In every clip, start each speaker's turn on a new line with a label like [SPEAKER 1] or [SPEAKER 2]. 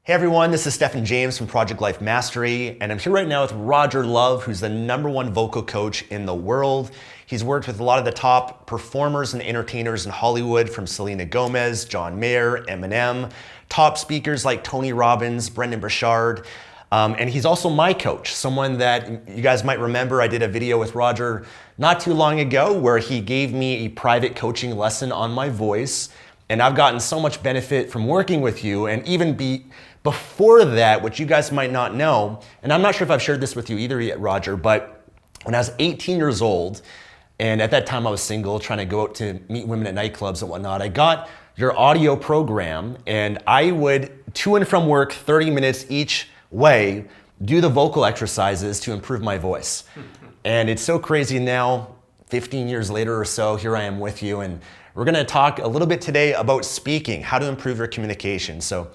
[SPEAKER 1] Hey everyone, this is Stephen James from Project Life Mastery, and I'm here right now with Roger Love, who's the #1 vocal coach in the world. He's worked with a lot of the top performers and entertainers in Hollywood, from Selena Gomez, John Mayer, Eminem, top speakers like Tony Robbins, Brendan Burchard, and he's also my coach, someone that you guys might remember. I did a video with Roger not too long ago where he gave me a private coaching lesson on my voice, and I've gotten so much benefit from working with you, and even before that, which you guys might not know, and I'm not sure if I've shared this with you either yet, Roger, but when I was 18 years old, and at that time I was single, trying to go out to meet women at nightclubs and whatnot, I got your audio program, and I would, to and from work, 30 minutes each way, do the vocal exercises to improve my voice. And it's so crazy now, 15 years later or so, here I am with you, and we're gonna talk a little bit today about speaking, how to improve your communication. So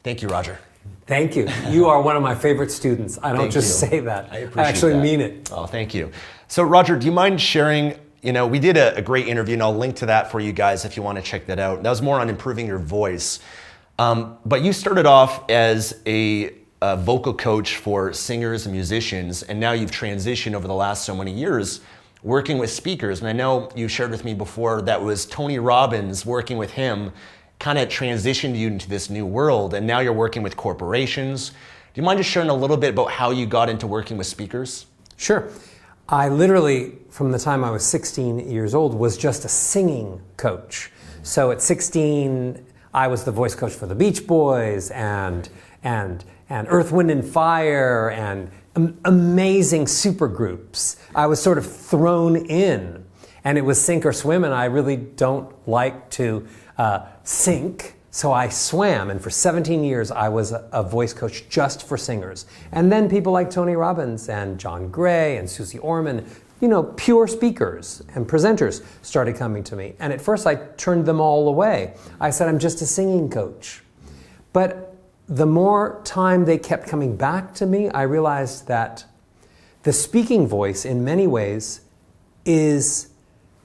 [SPEAKER 1] thank you, Roger.
[SPEAKER 2] Thank you. You are one of my favorite students. I don't just say that.
[SPEAKER 1] I appreciate
[SPEAKER 2] I actually
[SPEAKER 1] that.
[SPEAKER 2] mean it.
[SPEAKER 1] Oh, thank you. So Roger, do you mind sharing, we did a great interview, and I'll link to that for you guys if you want to check that out. That was more on improving your voice. But you started off as a vocal coach for singers and musicians, and now you've transitioned over the last so many years working with speakers. And I know you shared with me before that was Tony Robbins, working with him kind of transitioned you into this new world, and now you're working with corporations. Do you mind just sharing a little bit about how you got into working with speakers?
[SPEAKER 2] Sure. I literally, from the time I was 16 years old, was just a singing coach. So at 16, I was the voice coach for the Beach Boys and Earth, Wind and Fire and amazing supergroups. I was sort of thrown in, and it was sink or swim, and I really don't like to sink, so I swam, and for 17 years I was a voice coach just for singers. And then people like Tony Robbins and John Gray and Susie Orman, pure speakers and presenters started coming to me. And at first I turned them all away. I said, I'm just a singing coach. But the more time they kept coming back to me, I realized that the speaking voice in many ways is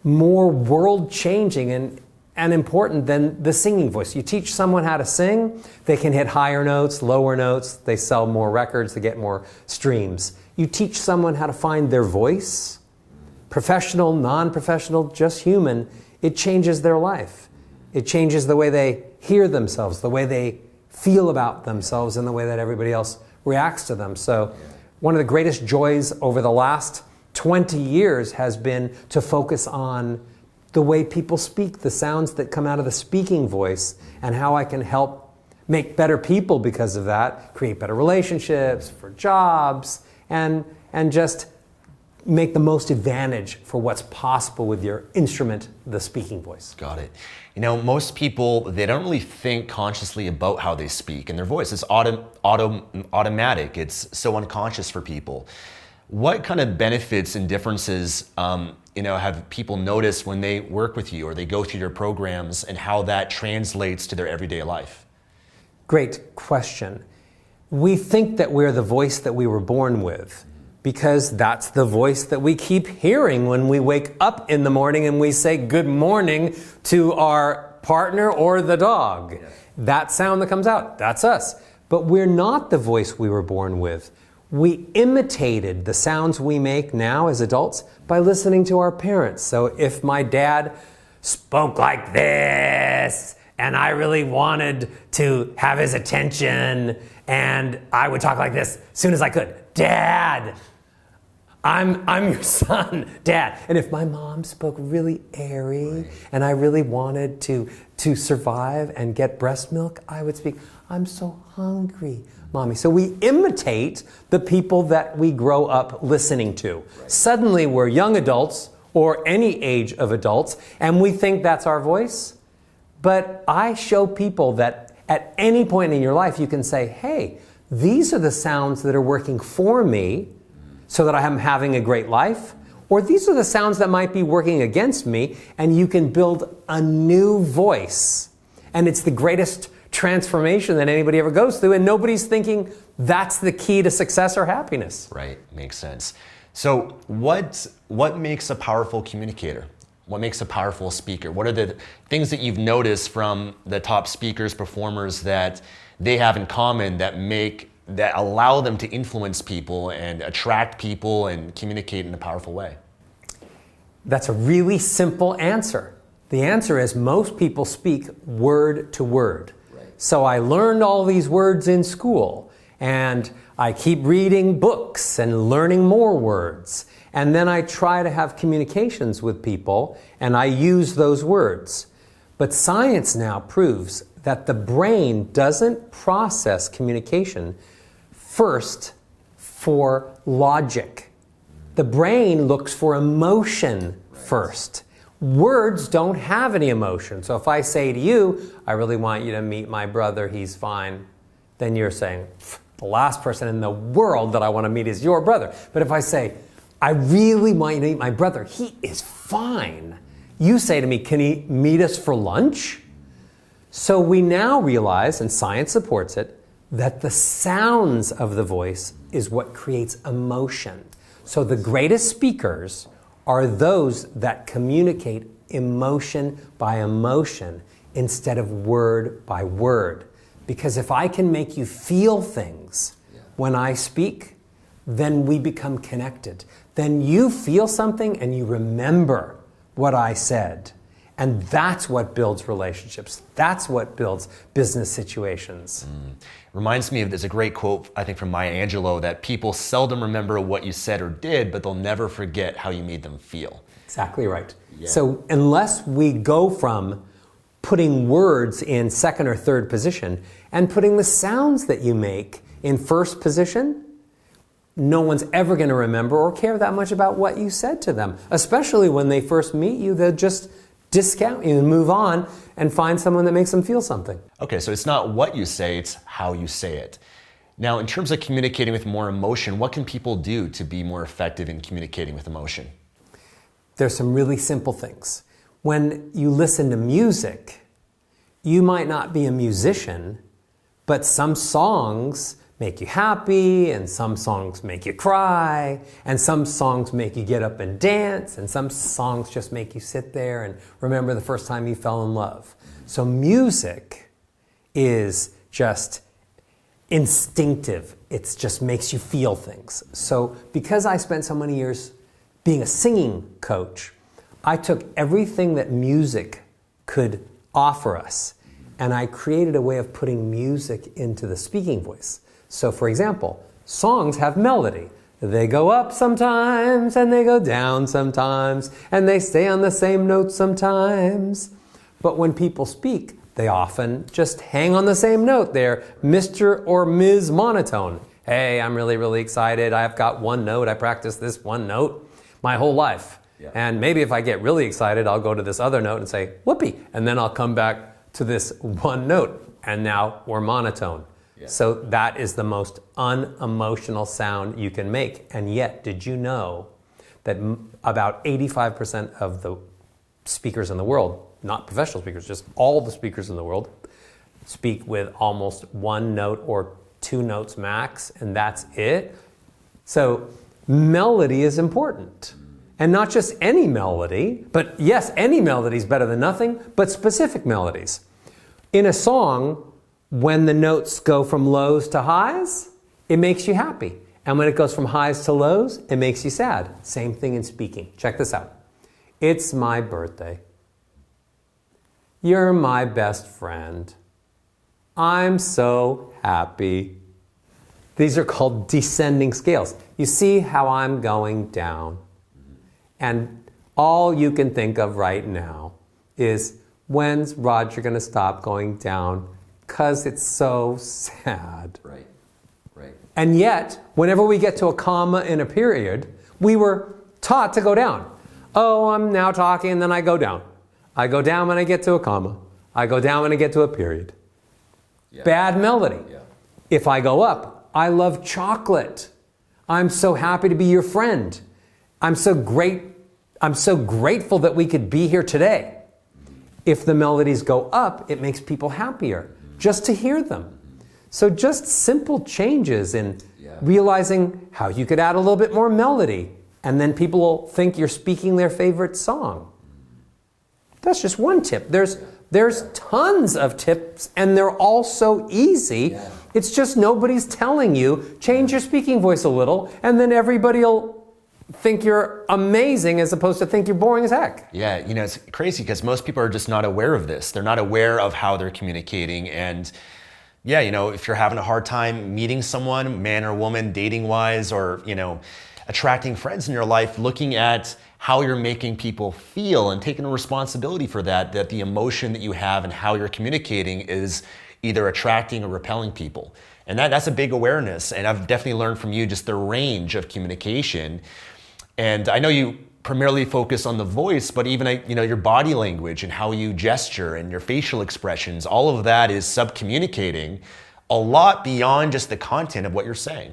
[SPEAKER 2] more world-changing and important than the singing voice. You teach someone how to sing, they can hit higher notes, lower notes, they sell more records, they get more streams. You teach someone how to find their voice, professional, non-professional, just human, it changes their life. It changes the way they hear themselves, the way they feel about themselves, and the way that everybody else reacts to them. So one of the greatest joys over the last 20 years has been to focus on the way people speak, the sounds that come out of the speaking voice, and how I can help make better people because of that, create better relationships, for jobs, and just make the most advantage for what's possible with your instrument, the speaking voice.
[SPEAKER 1] Got it. Most people, they don't really think consciously about how they speak in their voice. It's automatic. It's so unconscious for people. What kind of benefits and differences have people noticed when they work with you or they go through your programs, and how that translates to their everyday life?
[SPEAKER 2] Great question. We think that we're the voice that we were born with because that's the voice that we keep hearing when we wake up in the morning and we say good morning to our partner or the dog. Yeah. That sound that comes out, that's us. But we're not the voice we were born with. We imitated the sounds we make now as adults by listening to our parents. So if my dad spoke like this, and I really wanted to have his attention, and I would talk like this as soon as I could, Dad, I'm your son, Dad. And if my mom spoke really airy, and I really wanted to survive and get breast milk, I would speak, I'm so hungry, Mommy. So we imitate the people that we grow up listening to. Right. Suddenly we're young adults, or any age of adults, and we think that's our voice. But I show people that at any point in your life you can say, hey, these are the sounds that are working for me so that I'm having a great life, or these are the sounds that might be working against me, and you can build a new voice. And it's the greatest transformation that anybody ever goes through, and nobody's thinking that's the key to success or happiness.
[SPEAKER 1] Right, makes sense. So what makes a powerful communicator? What makes a powerful speaker? What are the things that you've noticed from the top speakers, performers that they have in common that allow them to influence people and attract people and communicate in a powerful way?
[SPEAKER 2] That's a really simple answer. The answer is most people speak word to word. Right. So I learned all these words in school, and I keep reading books and learning more words. And then I try to have communications with people, and I use those words. But science now proves that the brain doesn't process communication first for logic. The brain looks for emotion first. Words don't have any emotion. So if I say to you, I really want you to meet my brother, he's fine, then you're saying, the last person in the world that I want to meet is your brother. But if I say, I really want you to meet my brother, he is fine, you say to me, can he meet us for lunch? So we now realize, and science supports it, that the sounds of the voice is what creates emotion. So the greatest speakers are those that communicate emotion by emotion instead of word by word. Because if I can make you feel things when I speak, then we become connected. Then you feel something and you remember what I said. And that's what builds relationships. That's what builds business situations.
[SPEAKER 1] Reminds me of, there's a great quote, I think, from Maya Angelou, that people seldom remember what you said or did, but they'll never forget how you made them feel.
[SPEAKER 2] Exactly right. Yeah. So unless we go from putting words in second or third position and putting the sounds that you make in first position, no one's ever going to remember or care that much about what you said to them. Especially when they first meet you, they'll just discount you and move on and find someone that makes them feel something.
[SPEAKER 1] Okay, so it's not what you say, it's how you say it. Now, in terms of communicating with more emotion, what can people do to be more effective in communicating with emotion?
[SPEAKER 2] There's some really simple things. When you listen to music, you might not be a musician, but some songs make you happy, and some songs make you cry, and some songs make you get up and dance, and some songs just make you sit there and remember the first time you fell in love. So music is just instinctive. It just makes you feel things. So because I spent so many years being a singing coach, I took everything that music could offer us, and I created a way of putting music into the speaking voice. So for example, songs have melody. They go up sometimes and they go down sometimes and they stay on the same note sometimes. But when people speak, they often just hang on the same note. They're Mr. or Ms. Monotone. Hey, I'm really, really excited. I've got one note. I practice this one note my whole life. Yeah. And maybe if I get really excited, I'll go to this other note and say, whoopee. And then I'll come back to this one note. And now we're monotone. So that is the most unemotional sound you can make. And yet, did you know that about 85% of the speakers in the world, not professional speakers, just all the speakers in the world, speak with almost one note or two notes max, and that's it? So melody is important. And not just any melody, but yes, any melody is better than nothing, but specific melodies. In a song, when the notes go from lows to highs, it makes you happy. And when it goes from highs to lows, it makes you sad. Same thing in speaking. Check this out. It's my birthday. You're my best friend. I'm so happy. These are called descending scales. You see how I'm going down. And all you can think of right now is, when's Roger going to stop going down? Because it's so sad. Right. And yet, whenever we get to a comma in a period, we were taught to go down. Oh, I'm now talking, and then I go down. I go down when I get to a comma. I go down when I get to a period. Yeah. Bad melody. Yeah. If I go up, I love chocolate. I'm so happy to be your friend. I'm so grateful that we could be here today. If the melodies go up, it makes people happier just to hear them. So just simple changes in realizing how you could add a little bit more melody, and then people will think you're speaking their favorite song. That's just one tip. There's There's tons of tips, and they're all so easy.
[SPEAKER 1] Yeah.
[SPEAKER 2] It's just nobody's telling you, change your speaking voice a little, and then everybody will think you're amazing as opposed to think you're boring as heck.
[SPEAKER 1] Yeah, it's crazy because most people are just not aware of this. They're not aware of how they're communicating. And yeah, if you're having a hard time meeting someone, man or woman, dating-wise, or, attracting friends in your life, looking at how you're making people feel and taking responsibility for that the emotion that you have and how you're communicating is either attracting or repelling people. And that's a big awareness. And I've definitely learned from you just the range of communication. And I know you primarily focus on the voice, but even your body language and how you gesture and your facial expressions, all of that is sub-communicating a lot beyond just the content of what you're saying.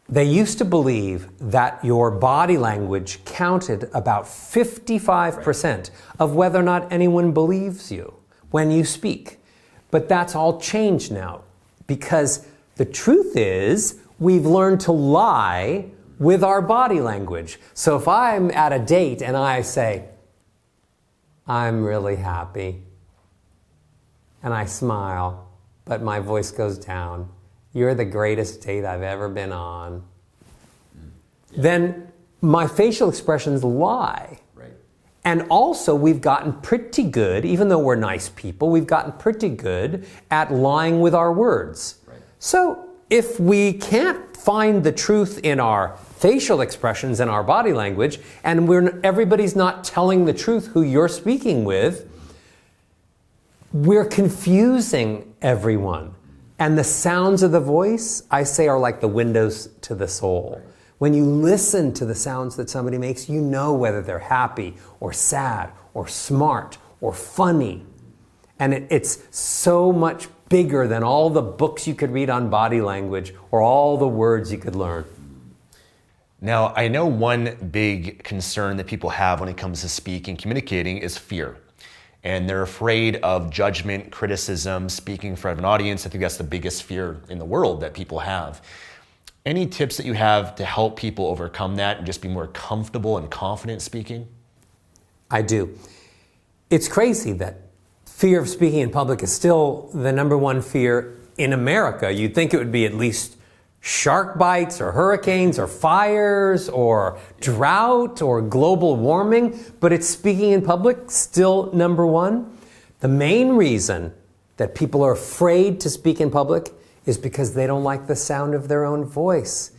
[SPEAKER 2] They used to believe that your body language counted about 55% of whether or not anyone believes you when you speak. But that's all changed now, because the truth is we've learned to lie with our body language. So if I'm at a date and I say, I'm really happy, and I smile, but my voice goes down, you're the greatest date I've ever been on, then my facial expressions lie.
[SPEAKER 1] Right.
[SPEAKER 2] And also we've gotten pretty good, even though we're nice people, we've gotten pretty good at lying with our words.
[SPEAKER 1] Right.
[SPEAKER 2] So if we can't find the truth in our facial expressions and our body language, and everybody's not telling the truth who you're speaking with, we're confusing everyone. And the sounds of the voice, I say, are like the windows to the soul. When you listen to the sounds that somebody makes, you know whether they're happy or sad or smart or funny. And it's so much bigger than all the books you could read on body language or all the words you could learn.
[SPEAKER 1] Now, I know one big concern that people have when it comes to speaking, communicating, is fear. And they're afraid of judgment, criticism, speaking in front of an audience. I think that's the biggest fear in the world that people have. Any tips that you have to help people overcome that and just be more comfortable and confident speaking?
[SPEAKER 2] I do. It's crazy that fear of speaking in public is still the number one fear in America. You'd think it would be at least shark bites or hurricanes or fires or drought or global warming, but it's speaking in public still number one. The main reason that people are afraid to speak in public is because they don't like the sound of their own voice.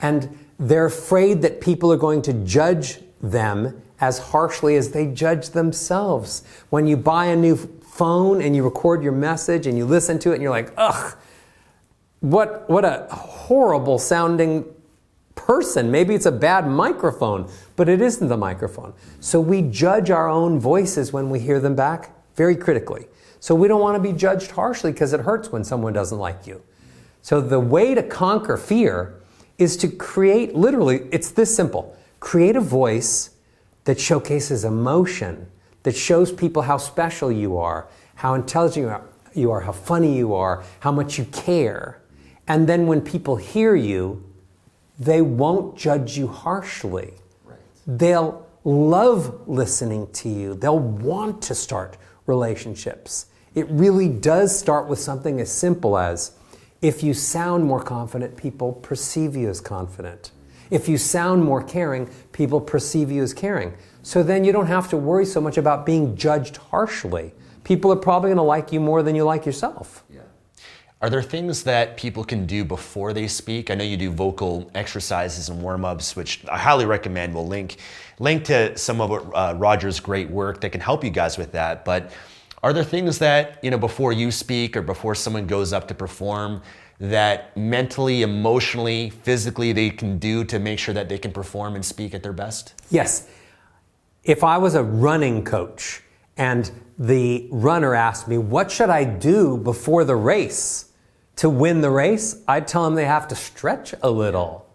[SPEAKER 2] And they're afraid that people are going to judge them as harshly as they judge themselves. When you buy a new phone and you record your message and you listen to it and you're like, ugh, what a horrible sounding person. Maybe it's a bad microphone, but it isn't the microphone. So we judge our own voices when we hear them back very critically. So we don't want to be judged harshly because it hurts when someone doesn't like you. So the way to conquer fear is to create, literally, it's this simple. Create a voice that showcases emotion, that shows people how special you are, how intelligent you are, how funny you are, how much you care. And then when people hear you, they won't judge you harshly.
[SPEAKER 1] Right.
[SPEAKER 2] They'll love listening to you. They'll want to start relationships. It really does start with something as simple as, if you sound more confident, people perceive you as confident. If you sound more caring, people perceive you as caring. So then you don't have to worry so much about being judged harshly. People are probably going to like you more than you like yourself.
[SPEAKER 1] Yeah. Are there things that people can do before they speak? I know you do vocal exercises and warm-ups, which I highly recommend. We'll link to some of Roger's great work that can help you guys with that. But are there things that, before you speak or before someone goes up to perform, that mentally, emotionally, physically they can do to make sure that they can perform and speak at their best?
[SPEAKER 2] Yes. If I was a running coach and the runner asked me, what should I do before the race to win the race? I'd tell them they have to stretch a little.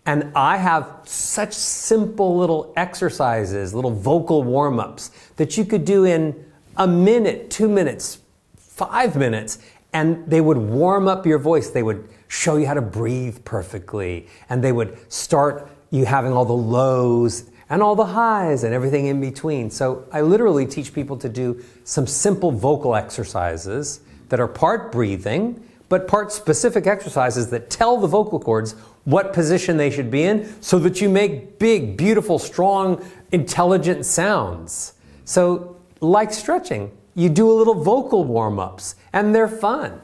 [SPEAKER 2] And I have such simple little exercises, little vocal warm-ups that you could do in a minute, 2 minutes, 5 minutes, and they would warm up your voice. They would show you how to breathe perfectly, and they would start you having all the lows and all the highs and everything in between. So I literally teach people to do some simple vocal exercises that are part breathing, but part specific exercises that tell the vocal cords what position they should be in so that you make big, beautiful, strong, intelligent sounds. So like stretching, you do a little vocal warm-ups, and they're fun.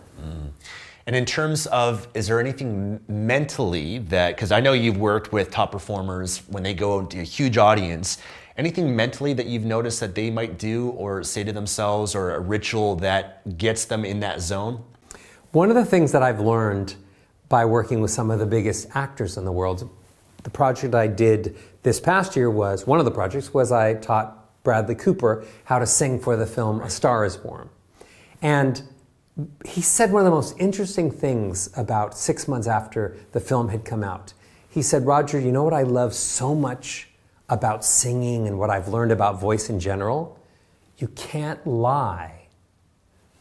[SPEAKER 1] And in terms of, is there anything mentally that, because I know you've worked with top performers when they go into a huge audience, anything mentally that you've noticed that they might do or say to themselves, or a ritual that gets them in that zone?
[SPEAKER 2] One of the things that I've learned by working with some of the biggest actors in the world, the project I did this past year was, one of the projects was I taught Bradley Cooper how to sing for the film A Star Is Born. And he said one of the most interesting things about 6 months after the film had come out. He said, Roger, you know what I love so much about singing and what I've learned about voice in general? You can't lie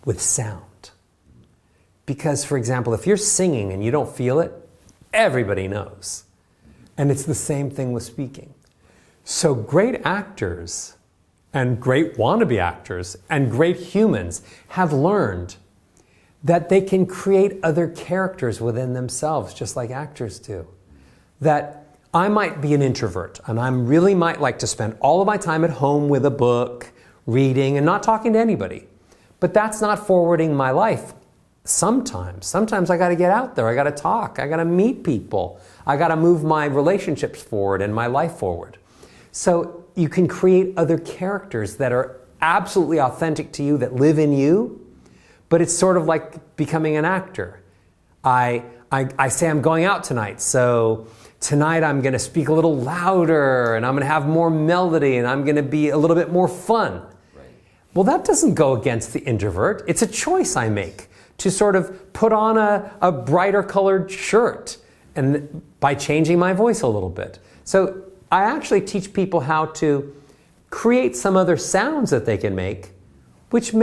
[SPEAKER 2] with sound. Because, for example, if you're singing and you don't feel it, everybody knows. And it's the same thing with speaking. So great actors and great wannabe actors and great humans have learned that they can create other characters within themselves, just like actors do. That I might be an introvert, and I really might like to spend all of my time at home with a book, reading, and not talking to anybody. But that's not forwarding my life. Sometimes I gotta get out there, I gotta talk, I gotta meet people, I gotta move my relationships forward and my life forward. So you can create other characters that are absolutely authentic to you, that live in you, but it's sort of like becoming an actor. I say I'm going out tonight, so tonight I'm going to speak a little louder, and I'm going to have more melody, and I'm going to be a little bit more fun. Right. Well, that doesn't go against the introvert. It's a choice I make to sort of put on a brighter colored shirt, and by changing my voice a little bit. So I actually teach people how to create some other sounds that they can make, which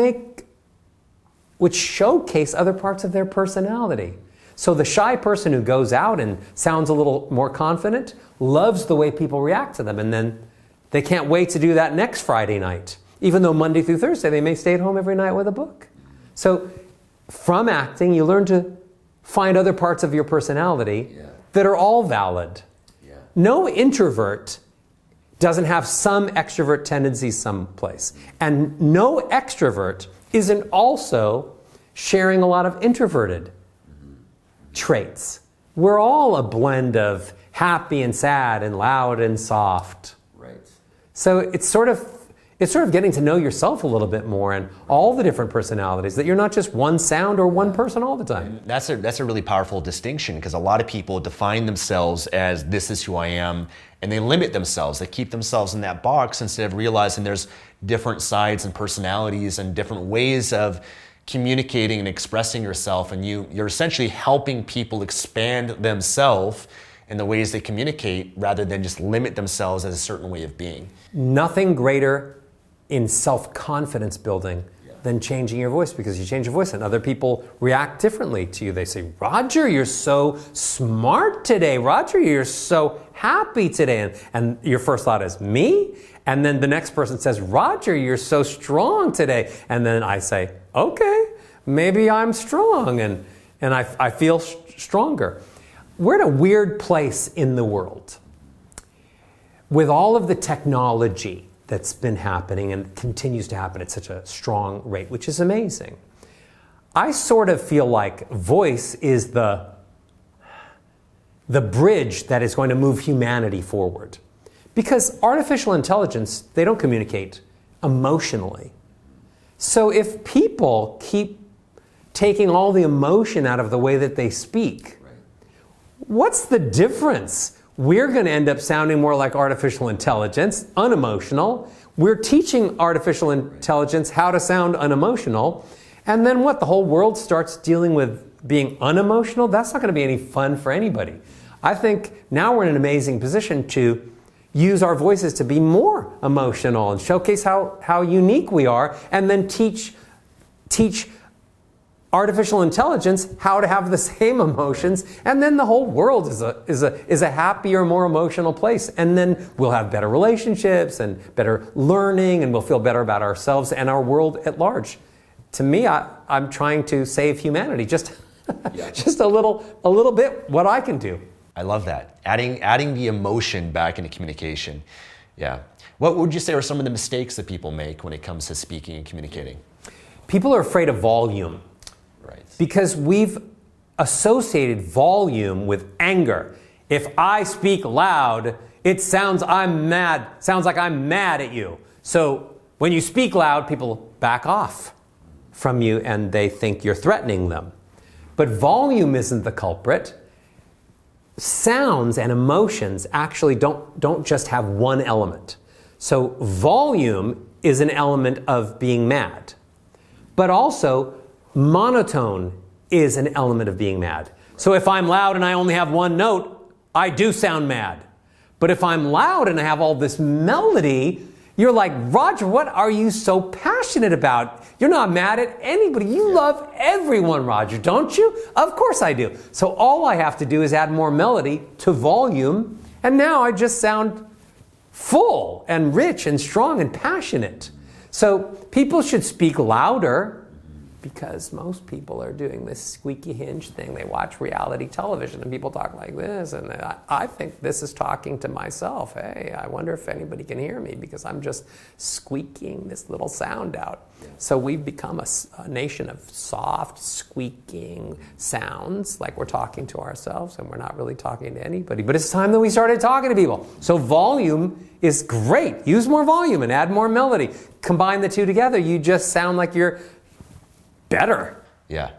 [SPEAKER 2] showcase other parts of their personality. So the shy person who goes out and sounds a little more confident loves the way people react to them, and then they can't wait to do that next Friday night, even though Monday through Thursday they may stay at home every night with a book. So from acting, you learn to find other parts of your personality that are all valid. Yeah. No introvert doesn't have some extrovert tendencies someplace, and no extrovert isn't also sharing a lot of introverted traits. We're all a blend of happy and sad and loud and soft. Right. So it's sort of getting to know yourself a little bit more and all the different personalities, that you're not just one sound or one person all the time.
[SPEAKER 1] That's a really powerful distinction, because a lot of people define themselves as this is who I am, and they limit themselves. They keep themselves in that box instead of realizing there's different sides and personalities and different ways of communicating and expressing yourself, and you're essentially helping people expand themselves in the ways they communicate rather than just limit themselves as a certain way of being.
[SPEAKER 2] Nothing greater in self-confidence building than changing your voice, because you change your voice and other people react differently to you. They say, Roger, you're so smart today. Roger, you're so happy today. And your first thought is, me? And then the next person says, Roger, you're so strong today. And then I say, okay, maybe I'm strong, and I feel stronger. We're in a weird place in the world. With all of the technology that's been happening and continues to happen at such a strong rate, which is amazing, I sort of feel like voice is the bridge that is going to move humanity forward. Because artificial intelligence, they don't communicate emotionally. So if people keep taking all the emotion out of the way that they speak, what's the difference? We're going to end up sounding more like artificial intelligence, unemotional. We're teaching artificial intelligence how to sound unemotional. And then what? The whole world starts dealing with being unemotional? That's not going to be any fun for anybody. I think now we're in an amazing position to use our voices to be more emotional and showcase how unique we are, and then teach artificial intelligence how to have the same emotions, and then the whole world is a happier, more emotional place. And then we'll have better relationships and better learning, and we'll feel better about ourselves and our world at large. To me, I'm trying to save humanity. Just just a little bit what I can do.
[SPEAKER 1] I love that. Adding the emotion back into communication. Yeah. What would you say are some of the mistakes that people make when it comes to speaking and communicating?
[SPEAKER 2] People are afraid of volume.
[SPEAKER 1] Right.
[SPEAKER 2] Because we've associated volume with anger. If I speak loud, it sounds like I'm mad at you. So when you speak loud, people back off from you and they think you're threatening them. But volume isn't the culprit. Sounds and emotions actually don't just have one element. So volume is an element of being mad. But also, monotone is an element of being mad. So if I'm loud and I only have one note, I do sound mad. But if I'm loud and I have all this melody, you're like, Roger, what are you so passionate about? You're not mad at anybody. You love everyone, Roger, don't you? Of course I do. So all I have to do is add more melody to volume, and now I just sound full and rich and strong and passionate. So people should speak louder, because most people are doing this squeaky hinge thing. They watch reality television and people talk like this, and I think this is talking to myself. Hey, I wonder if anybody can hear me because I'm just squeaking this little sound out. So we've become a nation of soft, squeaking sounds, like we're talking to ourselves and we're not really talking to anybody. But it's time that we started talking to people. So volume is great. Use more volume and add more melody. Combine the two together, you just sound like you're better.
[SPEAKER 1] Yeah.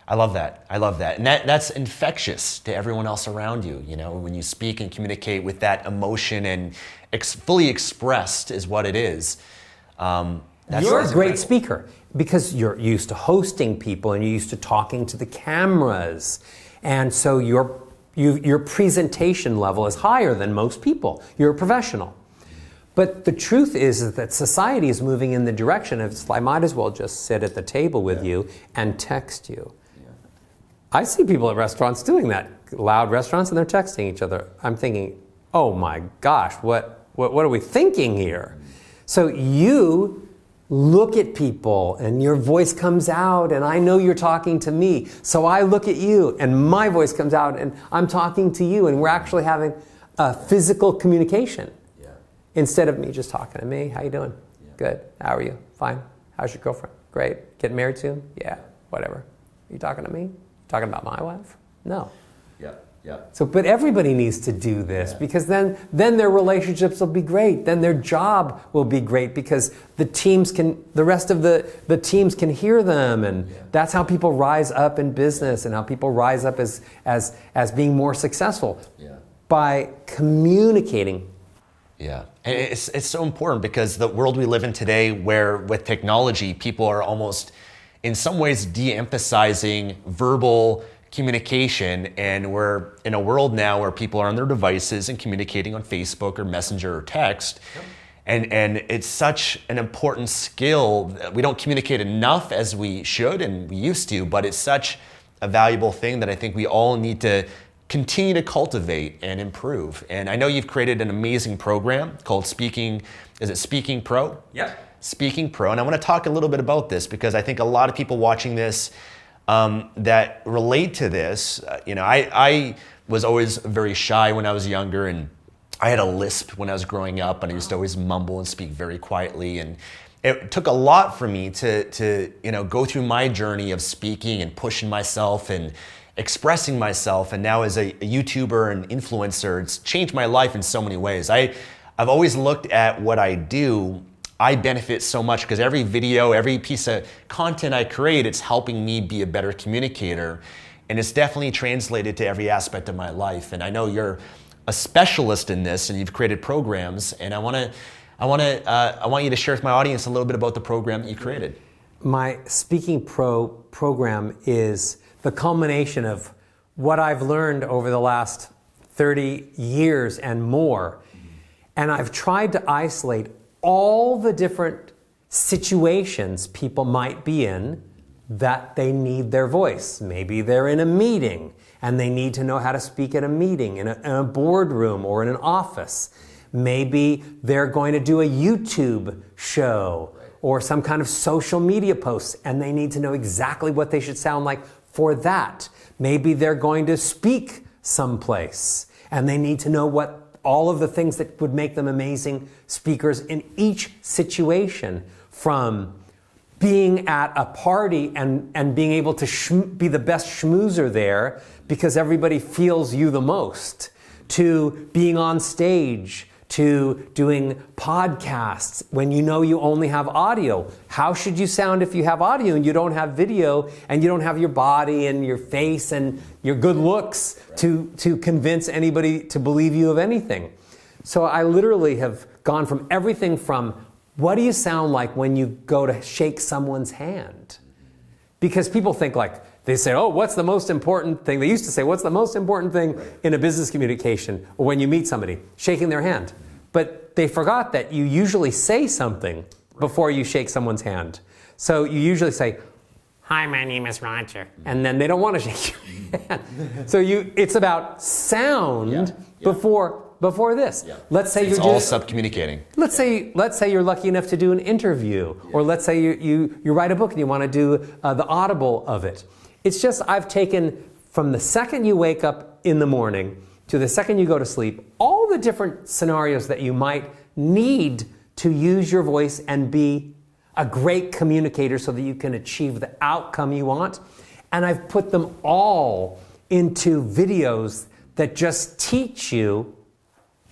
[SPEAKER 1] I love that. And that's infectious to everyone else around you. You know, when you speak and communicate with that emotion and fully expressed is what it is.
[SPEAKER 2] You're a great speaker because you're used to hosting people and you're used to talking to the cameras. And so your presentation level is higher than most people. You're a professional. But the truth is that society is moving in the direction of, I might as well just sit at the table with you and text you. Yeah. I see people at restaurants doing that, loud restaurants, and they're texting each other. I'm thinking, oh my gosh, what are we thinking here? So you look at people and your voice comes out and I know you're talking to me. So I look at you and my voice comes out and I'm talking to you, and we're actually having a physical communication. Instead of me just talking to me. How you doing? Yeah. Good. How are you? Fine. How's your girlfriend? Great. Getting married soon? Yeah. Whatever. You talking to me? Talking about my wife? No. Yeah. So, but everybody needs to do this because then their relationships will be great. Then their job will be great because the rest of the teams can hear them, and that's how people rise up in business and how people rise up as being more successful by communicating.
[SPEAKER 1] Yeah, and it's so important because the world we live in today, where with technology, people are almost, in some ways, de-emphasizing verbal communication, and we're in a world now where people are on their devices and communicating on Facebook or Messenger or text, and it's such an important skill. We don't communicate enough as we should and we used to, but it's such a valuable thing that I think we all need to continue to cultivate and improve. And I know you've created an amazing program called Speaking Pro?
[SPEAKER 2] Yeah.
[SPEAKER 1] Speaking Pro. And I want to talk a little bit about this because I think a lot of people watching this that relate to this. I was always very shy when I was younger, and I had a lisp when I was growing up, and I used to always mumble and speak very quietly. And it took a lot for me to go through my journey of speaking and pushing myself and expressing myself, and now as a YouTuber and influencer, it's changed my life in so many ways. I've always looked at what I do, I benefit so much because every video, every piece of content I create, it's helping me be a better communicator, and it's definitely translated to every aspect of my life. And I know you're a specialist in this, and you've created programs, and I want you to share with my audience a little bit about the program that you created.
[SPEAKER 2] My Speaking Pro program is the culmination of what I've learned over the last 30 years and more. And I've tried to isolate all the different situations people might be in, that they need their voice. Maybe they're in a meeting and they need to know how to speak at a meeting, in a boardroom or in an office. Maybe they're going to do a YouTube show or some kind of social media posts, and they need to know exactly what they should sound like for that. Maybe they're going to speak someplace, and they need to know what all of the things that would make them amazing speakers in each situation, from being at a party and being able to be the best schmoozer there because everybody feels you the most, to being on stage, to doing podcasts when you know you only have audio. How should you sound if you have audio and you don't have video and you don't have your body and your face and your good looks to convince anybody to believe you of anything? So I literally have gone from everything from, what do you sound like when you go to shake someone's hand? Because people think they say, oh, what's the most important thing? They used to say, what's the most important thing in a business communication or when you meet somebody? Shaking their hand. But they forgot that you usually say something before you shake someone's hand. So you usually say, hi, my name is Roger. And then they don't want to shake your hand. So it's about sound before this. Yeah. Let's say
[SPEAKER 1] it's all sub-communicating.
[SPEAKER 2] Let's say you're lucky enough to do an interview, or let's say you write a book and you want to do the audible of it. It's just, I've taken from the second you wake up in the morning to the second you go to sleep, all the different scenarios that you might need to use your voice and be a great communicator so that you can achieve the outcome you want. And I've put them all into videos that just teach you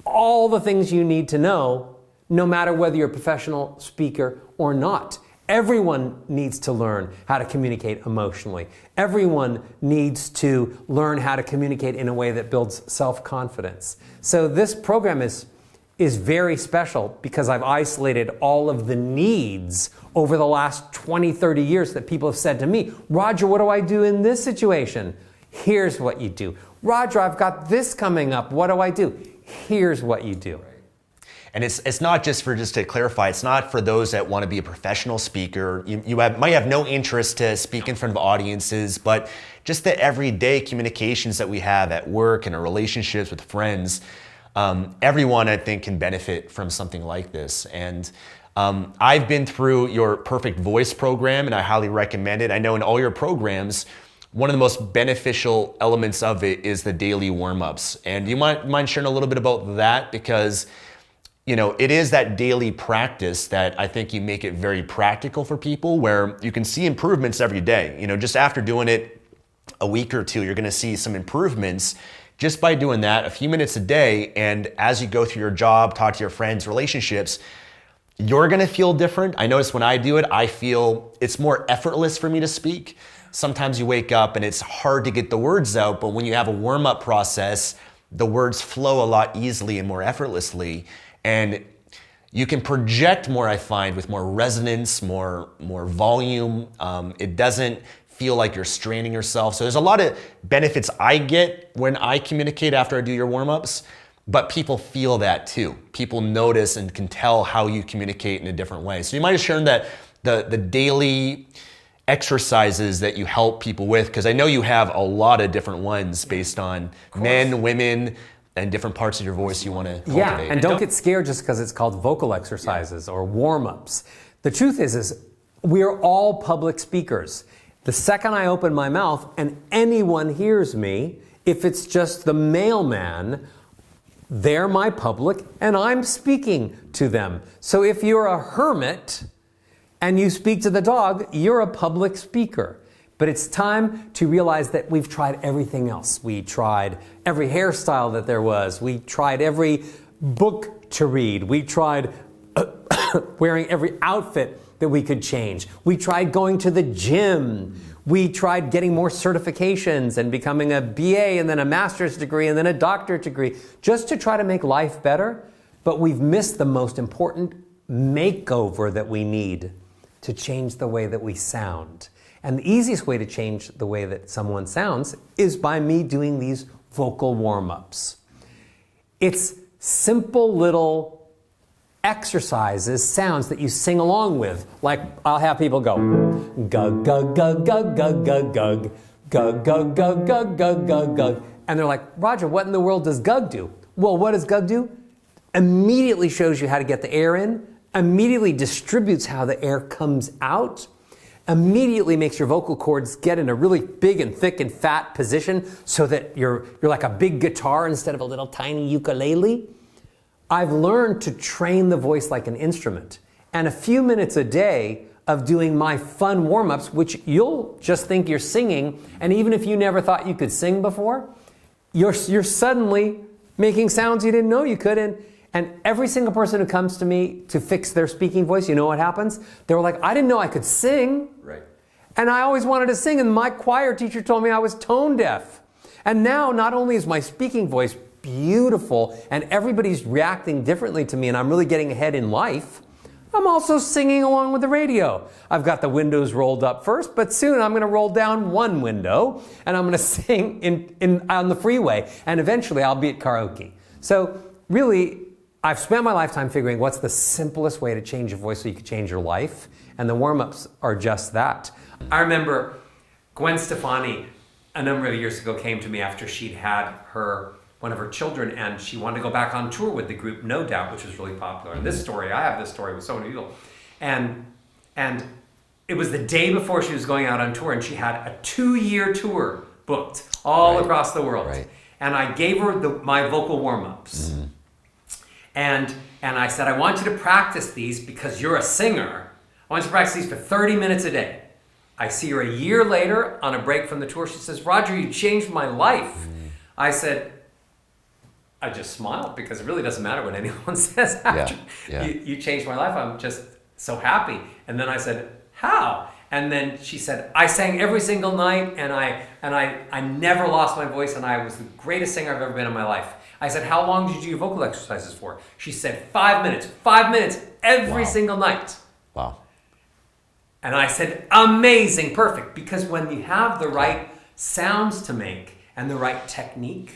[SPEAKER 2] all the things you need to know, no matter whether you're a professional speaker or not. Everyone needs to learn how to communicate emotionally. Everyone needs to learn how to communicate in a way that builds self-confidence. So this program is very special because I've isolated all of the needs over the last 20, 30 years that people have said to me, Roger, what do I do in this situation? Here's what you do. Roger, I've got this coming up. What do I do? Here's what you do.
[SPEAKER 1] And it's not just to clarify, it's not for those that want to be a professional speaker. You might have no interest to speak in front of audiences, but just the everyday communications that we have at work and our relationships with friends, everyone I think can benefit from something like this. And I've been through your Perfect Voice program and I highly recommend it. I know in all your programs, one of the most beneficial elements of it is the daily warm-ups. And do you mind sharing a little bit about that? Because it is that daily practice that I think you make it very practical for people, where you can see improvements every day. Just after doing it a week or two, you're going to see some improvements just by doing that a few minutes a day. And as you go through your job, talk to your friends, relationships, you're going to feel different. I notice when I do it, I feel it's more effortless for me to speak. Sometimes you wake up and it's hard to get the words out, but when you have a warm-up process, the words flow a lot easily and more effortlessly. And you can project more, I find, with more resonance, more volume. It doesn't feel like you're straining yourself. So there's a lot of benefits I get when I communicate after I do your warm-ups, but people feel that too. People notice and can tell how you communicate in a different way. So you might have shared that the daily exercises that you help people with, because I know you have a lot of different ones based on men, women, and different parts of your voice you want to cultivate.
[SPEAKER 2] Yeah, and don't get scared just because it's called vocal exercises or warm-ups. The truth is we're all public speakers. The second I open my mouth and anyone hears me, if it's just the mailman, they're my public and I'm speaking to them. So if you're a hermit and you speak to the dog, you're a public speaker. But it's time to realize that we've tried everything else. We tried every hairstyle that there was. We tried every book to read. We tried wearing every outfit that we could change. We tried going to the gym. We tried getting more certifications and becoming a BA and then a master's degree and then a doctorate degree just to try to make life better. But we've missed the most important makeover that we need to change the way that we sound. And the easiest way to change the way that someone sounds is by me doing these vocal warm-ups. It's simple little exercises, sounds that you sing along with. Like I'll have people go, gug, gug, gug, gug, gug, gug, gug, gug, gug, gug, gug, gug, gug, gug. And they're like, Roger, what in the world does gug do? Well, what does gug do? Immediately shows you how to get the air in, immediately distributes how the air comes out, immediately makes your vocal cords get in a really big and thick and fat position so that you're like a big guitar instead of a little tiny ukulele. I've learned to train the voice like an instrument. And a few minutes a day of doing my fun warm-ups, which you'll just think you're singing, and even if you never thought you could sing before, you're suddenly making sounds you didn't know you could. And every single person who comes to me to fix their speaking voice, you know what happens? They were like, I didn't know I could sing.
[SPEAKER 1] Right.
[SPEAKER 2] And I always wanted to sing, and my choir teacher told me I was tone deaf. And now not only is my speaking voice beautiful and everybody's reacting differently to me and I'm really getting ahead in life, I'm also singing along with the radio. I've got the windows rolled up first, but soon I'm going to roll down one window and I'm going to sing on the freeway, and eventually I'll be at karaoke. So really, I've spent my lifetime figuring what's the simplest way to change your voice so you can change your life, and the warm-ups are just that. I remember Gwen Stefani a number of years ago came to me after she'd had one of her children, and she wanted to go back on tour with the group No Doubt, which was really popular. And I have this story with so many people. And it was the day before she was going out on tour, and she had a 2-year tour booked all across the world. Right. And I gave her my vocal warm-ups. Mm-hmm. And I said, I want you to practice these because you're a singer. I want you to practice these for 30 minutes a day. I see her a year later on a break from the tour. She says, Roger, you changed my life. Mm. I said, I just smiled because it really doesn't matter what anyone says after. Yeah. You changed my life. I'm just so happy. And then I said, how? And then she said, I sang every single night and I never lost my voice, and I was the greatest singer I've ever been in my life. I said, how long did you do your vocal exercises for? She said, 5 minutes. 5 minutes every single night.
[SPEAKER 1] Wow.
[SPEAKER 2] And I said, amazing, perfect. Because when you have the right sounds to make and the right technique,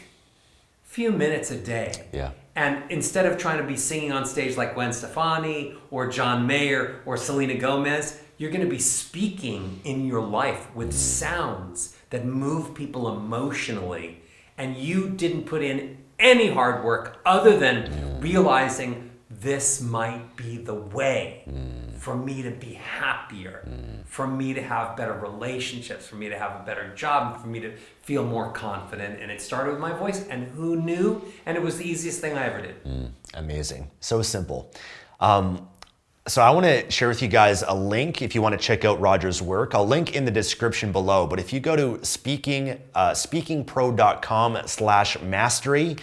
[SPEAKER 2] few minutes a day. Yeah. And instead of trying to be singing on stage like Gwen Stefani or John Mayer or Selena Gomez, you're going to be speaking in your life with sounds that move people emotionally. And you didn't put in any hard work other than realizing this might be the way for me to be happier, for me to have better relationships, for me to have a better job, for me to feel more confident. And it started with my voice, and who knew? And it was the easiest thing I ever did.
[SPEAKER 1] Amazing. So simple. So I want to share with you guys a link if you want to check out Roger's work. I'll link in the description below, but if you go to speakingpro.com/mastery,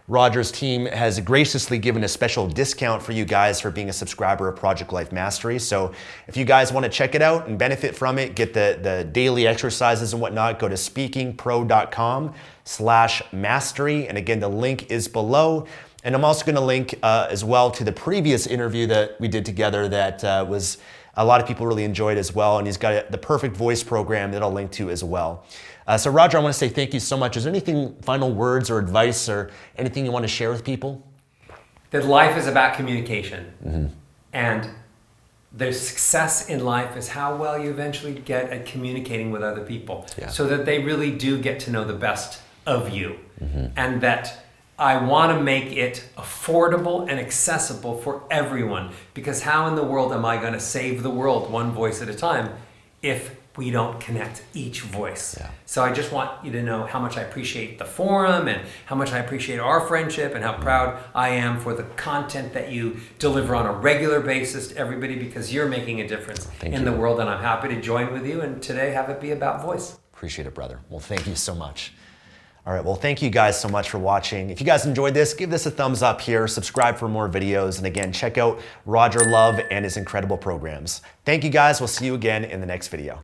[SPEAKER 1] Roger's team has graciously given a special discount for you guys for being a subscriber of Project Life Mastery. So if you guys want to check it out and benefit from it, get the daily exercises and whatnot, go to speakingpro.com/mastery. And again, the link is below. And I'm also going to link as well to the previous interview that we did together that was a lot of people really enjoyed as well. And he's got the perfect voice program that I'll link to as well. So Roger, I want to say thank you so much. Is there anything, final words or advice or anything you want to share with people?
[SPEAKER 2] That life is about communication. And the success in life is how well you eventually get at communicating with other people so that they really do get to know the best of you. And that I want to make it affordable and accessible for everyone, because how in the world am I going to save the world one voice at a time if we don't connect each voice? So I just want you to know how much I appreciate the forum and how much I appreciate our friendship and how proud I am for the content that you deliver on a regular basis to everybody, because you're making a difference in the world, and I'm happy to join with you and today have it be about voice.
[SPEAKER 1] Appreciate it, brother. Well, thank you so much. All right, well, thank you guys so much for watching. If you guys enjoyed this, give this a thumbs up here, subscribe for more videos, and again, check out Roger Love and his incredible programs. Thank you guys, we'll see you again in the next video.